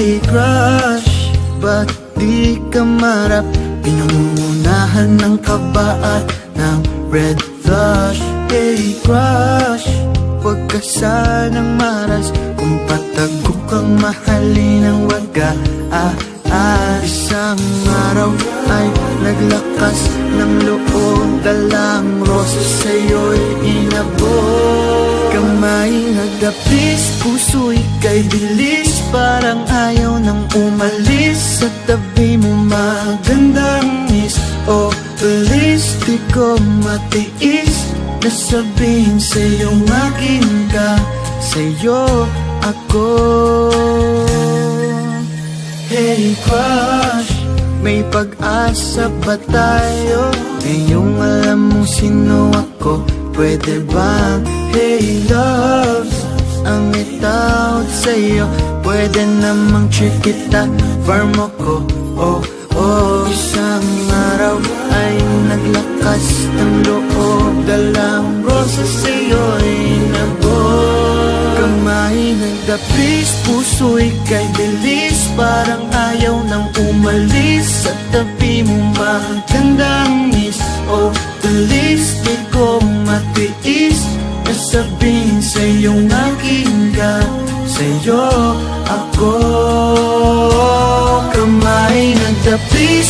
Hey crush, ba't di ka marap? Pinangungunahan ng kaba at ng red flush. Hey crush, huwag ka sanang maras. Kung patago kang mahalin ng waga isang araw ay naglakas ng loob, dalang rosa sa'yo'y inabot. Kamay nagdapis, puso ika'y bilis, parang ayaw nang umalis. Sa tabi mo magandang miss, oh please, di ko matiis na sabihin sa'yong akin ka, sa'yo ako. Hey crush, may pag-asa ba tayo? Ngayong alam mo sino ako, pwede bang? Hey love, ang itawag sa'yo, pwede namang treat kita, farm ako. Oh, oh, isang araw ay naglakas ng loob, dalang rosa sa'yo'y nabot. Kamay nagdapis, puso ika'y bilis, parang ayaw nang umalis. Sa tabi mo magandang miss, oh please, di ko matiis na sabihin sa'yong akin ka, sa'yo ako. Kamay nagdapis,